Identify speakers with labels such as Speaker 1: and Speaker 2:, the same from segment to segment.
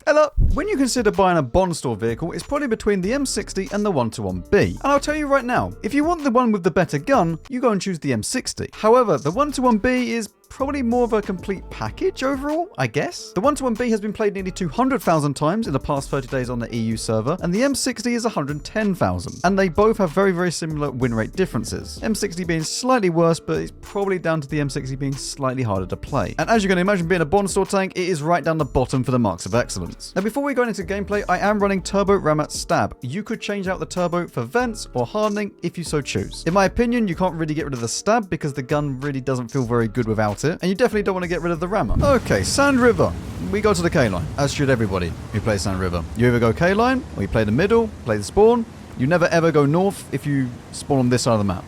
Speaker 1: Ella, when you consider buying a Bond store vehicle, it's probably between the M60 and the 121B. And I'll tell you right now, if you want the one with the better gun, you go and choose the M60. However, the 121B is probably more of a complete package overall, I guess. The 121B has been played nearly 200,000 times in the past 30 days on the EU server, and the M60 is 110,000. And they both have very, very similar win rate differences. M60 being slightly worse, but it's probably down to the M60 being slightly harder to play. And as you can imagine, being a Bond store tank, it is right down the bottom for the marks of excellence. Now, before we go into gameplay, I am running Turbo Ramat Stab. You could change out the turbo for vents or hardening if you so choose. In my opinion, you can't really get rid of the stab because the gun really doesn't feel very good without it, and you definitely don't want to get rid of the rammer. Okay, Sand River. We go to the K-line, as should everybody who plays Sand River. You either go K-line, or you play the middle, play the spawn. You never ever go north if you spawn on this side of the map.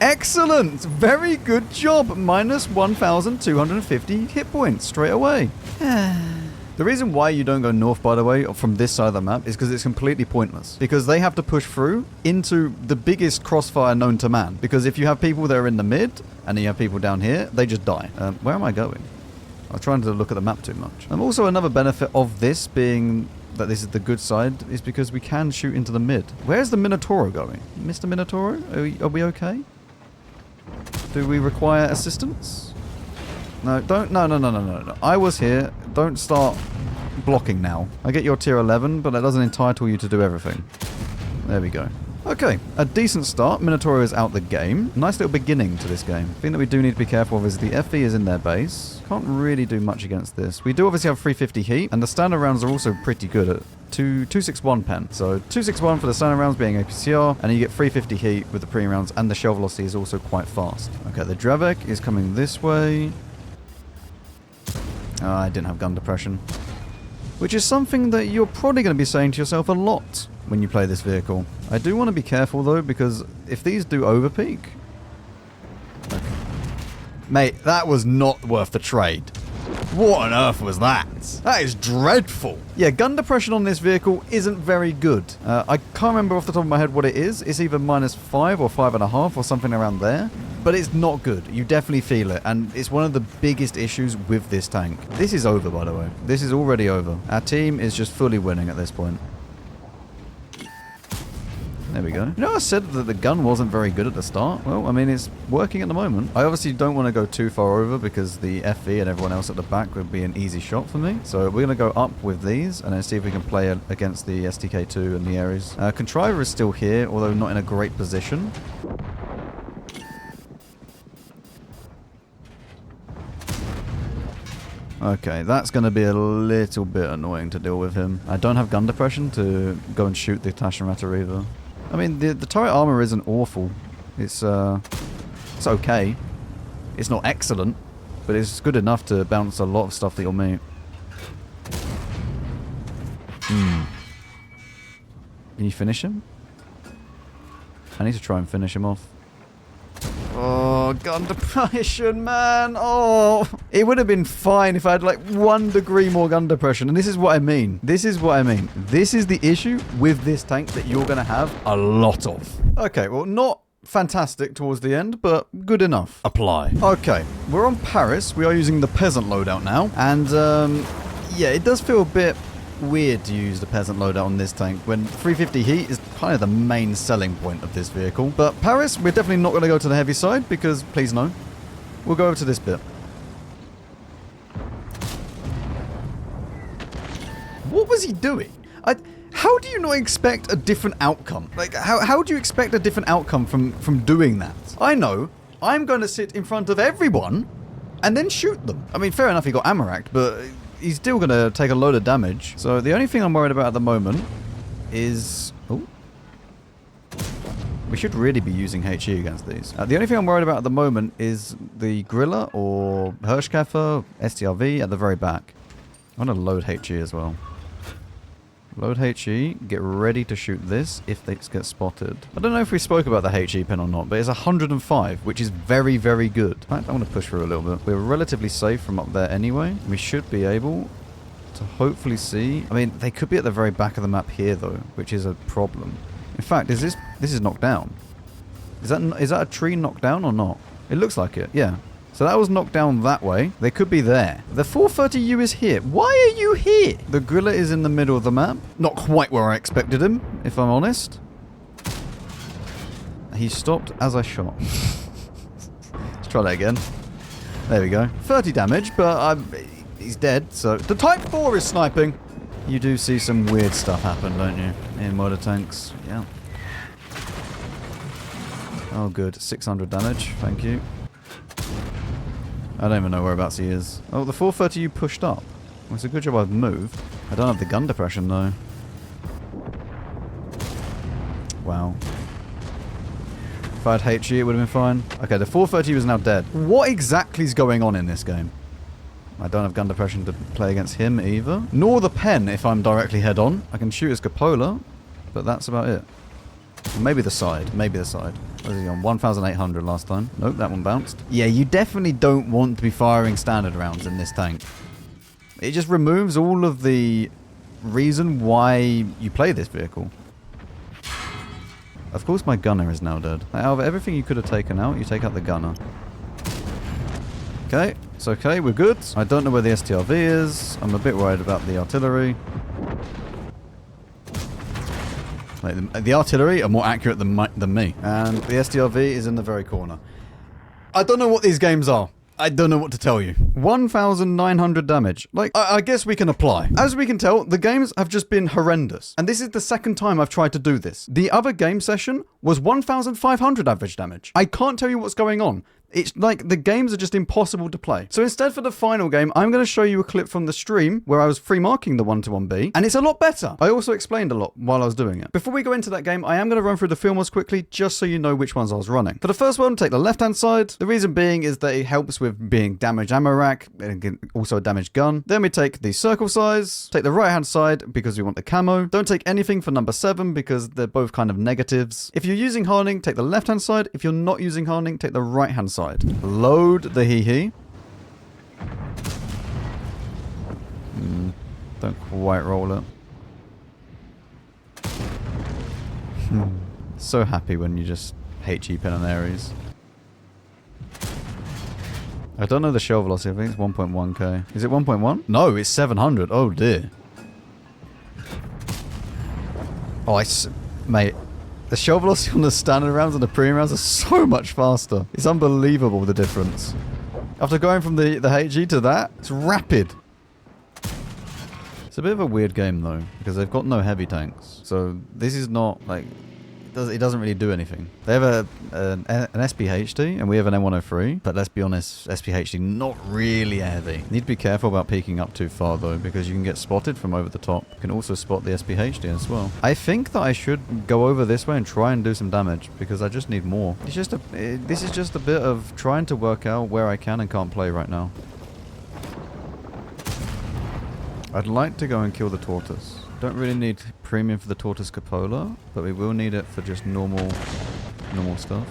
Speaker 1: Excellent! Very good job! Minus 1,250 hit points straight away. The reason why you don't go north, by the way, from this side of the map is because it's completely pointless. Because they have to push through into the biggest crossfire known to man. Because if you have people that are in the mid, and then you have people down here, they just die. Where am I going? I'm trying to look at the map too much. Also, another benefit of this being that this is the good side is because we can shoot into the mid. Where's the Minotauro going? Mr. Minotauro? Are we okay? Do we require assistance? No, don't. No. I was here. Don't start blocking now. I get your tier 11, but that doesn't entitle you to do everything. There we go. Okay, a decent start. Minotauro is out the game. Nice little beginning to this game. The thing that we do need to be careful of is the FE is in their base. Can't really do much against this. We do obviously have 350 heat, and the standard rounds are also pretty good at 261 pen. So 261 for the standard rounds being APCR, and you get 350 heat with the premium rounds, and the shell velocity is also quite fast. Okay, the Dravek is coming this way. Oh, I didn't have gun depression. Which is something that you're probably going to be saying to yourself a lot when you play this vehicle. I do want to be careful though, because if these do overpeak... Okay. Mate, that was not worth the trade. What on earth was that? That is dreadful. Yeah, gun depression on this vehicle isn't very good. I can't remember off the top of my head what it is. It's either -5 or 5.5 or something around there. But it's not good. You definitely feel it. And it's one of the biggest issues with this tank. This is over, by the way. This is already over. Our team is just fully winning at this point. There we go. You know, I said that the gun wasn't very good at the start. Well, I mean, it's working at the moment. I obviously don't want to go too far over because the FE and everyone else at the back would be an easy shot for me. So we're going to go up with these and then see if we can play against the STK2 and the Ares. Contriver is still here, although not in a great position. Okay, that's going to be a little bit annoying to deal with him. I don't have gun depression to go and shoot the Tashamata either. I mean, the turret armor isn't awful. It's okay. It's not excellent, but it's good enough to bounce a lot of stuff that you'll meet. Can you finish him? I need to try and finish him off. Oh, gun depression, man. Oh, it would have been fine if I had like 1 degree more gun depression. And this is what I mean. This is what I mean. This is the issue with this tank that you're going to have a lot of. Okay, well, not fantastic towards the end, but good enough. Apply. Okay, we're on Paris. We are using the Peasant Loadout now. And, yeah, it does feel a bit weird to use the Peasant Loadout on this tank when 350 heat is kind of the main selling point of this vehicle. But Paris, we're definitely not going to go to the heavy side because, please no, we'll go over to this bit. What was he doing? How do you not expect a different outcome? Like, how do you expect a different outcome from doing that? I know, I'm going to sit in front of everyone and then shoot them. I mean, fair enough, he got Amaract, but he's still going to take a load of damage. So the only thing I'm worried about at the moment is... Oh. We should really be using HE against these. The only thing I'm worried about at the moment is the Grilla or Hirschkäfer, STRV at the very back. I'm going to load HE as well. Load HE, get ready to shoot this if they get spotted. I don't know if we spoke about the HE pin or not, but it's 105, which is very, very good. In fact, I want to push through a little bit. We're relatively safe from up there anyway. We should be able to hopefully see... I mean, they could be at the very back of the map here, though, which is a problem. In fact, is this is knocked down? Is that a tree knocked down or not? It looks like it, yeah. So that was knocked down that way. They could be there. The 430U is here. Why are you here? The Griller is in the middle of the map. Not quite where I expected him, if I'm honest. He stopped as I shot. Let's try that again. There we go. 30 damage, but he's dead, so... The Type 4 is sniping! You do see some weird stuff happen, don't you? In motor tanks. Yeah. Oh, good. 600 damage. Thank you. I don't even know whereabouts he is. Oh, the 430U pushed up. Well, it's a good job I've moved. I don't have the gun depression, though. Wow. If I had HE, it would have been fine. Okay, the 430U is now dead. What exactly is going on in this game? I don't have gun depression to play against him either. Nor the pen if I'm directly head on. I can shoot his cupola, but that's about it. Maybe the side. Maybe the side. What was he on? 1,800 last time. Nope, that one bounced. Yeah, you definitely don't want to be firing standard rounds in this tank. It just removes all of the reason why you play this vehicle. Of course my gunner is now dead. Out of everything you could have taken out, you take out the gunner. Okay, it's okay, we're good. I don't know where the STRV is. I'm a bit worried about the artillery. Like, the artillery are more accurate than me. And the STRV is in the very corner. I don't know what these games are. I don't know what to tell you. 1,900 damage. Like, I guess we can apply. As we can tell, the games have just been horrendous. And this is the second time I've tried to do this. The other game session was 1,500 average damage. I can't tell you what's going on. It's like the games are just impossible to play. So instead for the final game, I'm going to show you a clip from the stream where I was free marking the 1-1B, and it's a lot better. I also explained a lot while I was doing it. Before we go into that game, I am going to run through the field mods quickly, just so you know which ones I was running. For the first one, take the left-hand side. The reason being is that it helps with being damaged ammo rack, and also a damaged gun. Then we take the circle size, take the right-hand side because we want the camo. Don't take anything for number 7 because they're both kind of negatives. If you're using hardening, take the left-hand side. If you're not using hardening, take the right-hand side. Load the hee-hee. Don't quite roll it. So happy when you just HE pen on Ares. I don't know the shell velocity. I think it's 1.1k. Is it 1.1? No, it's 700. Oh dear. Oh, mate. The shell velocity on the standard rounds and the premium rounds are so much faster. It's unbelievable, the difference. After going from the HE to that, it's rapid. It's a bit of a weird game, though, because they've got no heavy tanks. So this is not, like... It doesn't really do anything. They have an SPHD, and we have an M103. But let's be honest, SPHD not really heavy. Need to be careful about peeking up too far, though, because you can get spotted from over the top. You can also spot the SPHD as well. I think that I should go over this way and try and do some damage, because I just need more. It's just this is just a bit of trying to work out where I can and can't play right now. I'd like to go and kill the tortoise. Don't really need premium for the tortoise cupola, but we will need it for just normal stuff.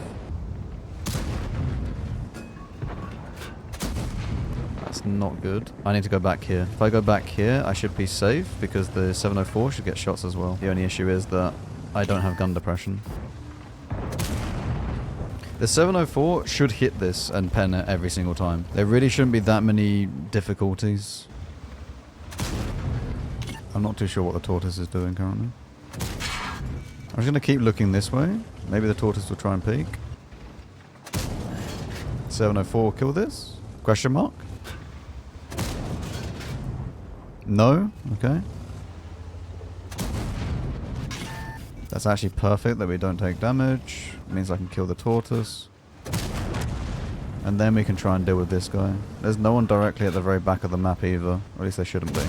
Speaker 1: That's not good. I need to go back here. If I go back here, I should be safe because the 704 should get shots as well. The only issue is that I don't have gun depression. The 704 should hit this and pen it every single time. There really shouldn't be that many difficulties. I'm not too sure what the tortoise is doing currently. I'm just going to keep looking this way. Maybe the tortoise will try and peek. 704 will kill this? Question mark? No? Okay. That's actually perfect that we don't take damage. It means I can kill the tortoise. And then we can try and deal with this guy. There's no one directly at the very back of the map either. Or at least there shouldn't be.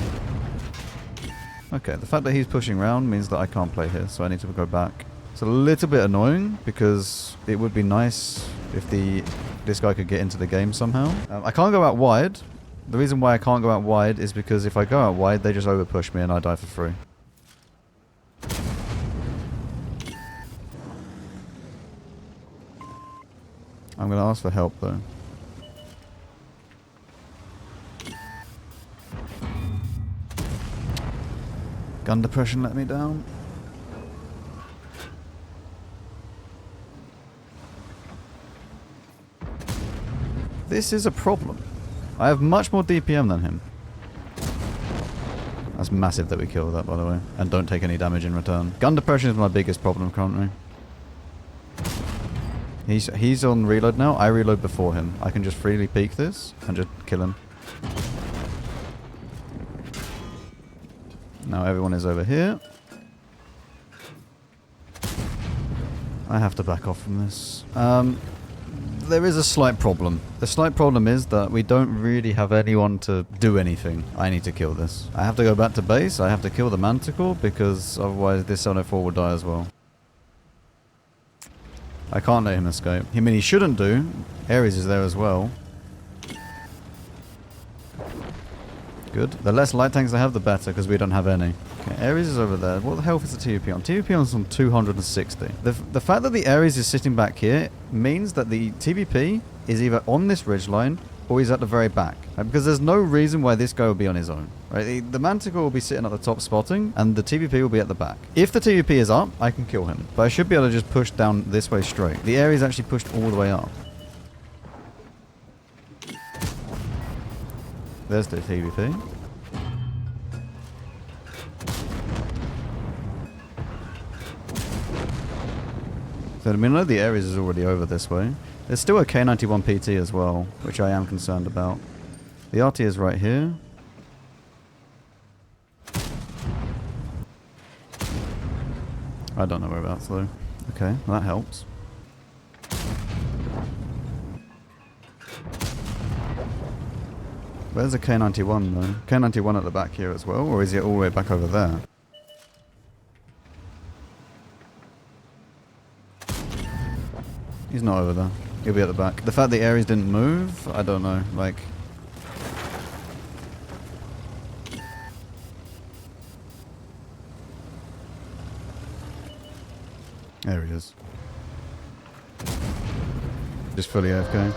Speaker 1: Okay, the fact that he's pushing around means that I can't play here, so I need to go back. It's a little bit annoying, because it would be nice if this guy could get into the game somehow. I can't go out wide. The reason why I can't go out wide is because if I go out wide, they just overpush me and I die for free. I'm going to ask for help, though. Gun depression let me down. This is a problem. I have much more DPM than him. That's massive that we kill that, by the way. And don't take any damage in return. Gun depression is my biggest problem currently. He's on reload now. I reload before him. I can just freely peek this and just kill him. Now everyone is over here. I have to back off from this. There is a slight problem. The slight problem is that we don't really have anyone to do anything. I need to kill this. I have to go back to base. I have to kill the Manticore because otherwise this 704 will die as well. I can't let him escape. I mean, he shouldn't do. Ares is there as well. Good. The less light tanks I have, the better, because we don't have any. Okay, Ares is over there. What the health is the TVP on? TVP is on 260. The fact that the Ares is sitting back here means that the TVP is either on this ridgeline or he's at the very back. Right? Because there's no reason why this guy will be on his own. Right? The Manticore will be sitting at the top spotting and the TVP will be at the back. If the TVP is up, I can kill him. But I should be able to just push down this way straight. The Ares actually pushed all the way up. There's the TVP. So I mean, I know the Ares is already over this way. There's still a K91 PT as well, which I am concerned about. The RT is right here. I don't know whereabouts though. Okay, well, that helps. Where's the K91 though? K91 at the back here as well, or is it all the way back over there? He's not over there. He'll be at the back. The fact the Ares didn't move, I don't know. Like, there he is. Just fully AFK.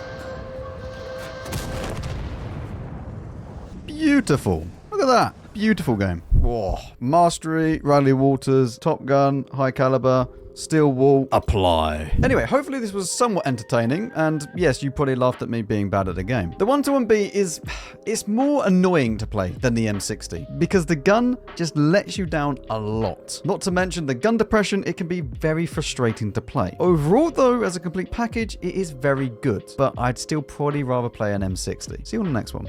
Speaker 1: Beautiful. Look at that. Beautiful game. Whoa. Mastery, Riley Walters, Top Gun, High Caliber, Steel Wall, apply. Anyway, hopefully this was somewhat entertaining, and yes, you probably laughed at me being bad at the game. The 121B is, it's more annoying to play than the M60, because the gun just lets you down a lot. Not to mention the gun depression, it can be very frustrating to play. Overall though, as a complete package, it is very good, but I'd still probably rather play an M60. See you on the next one.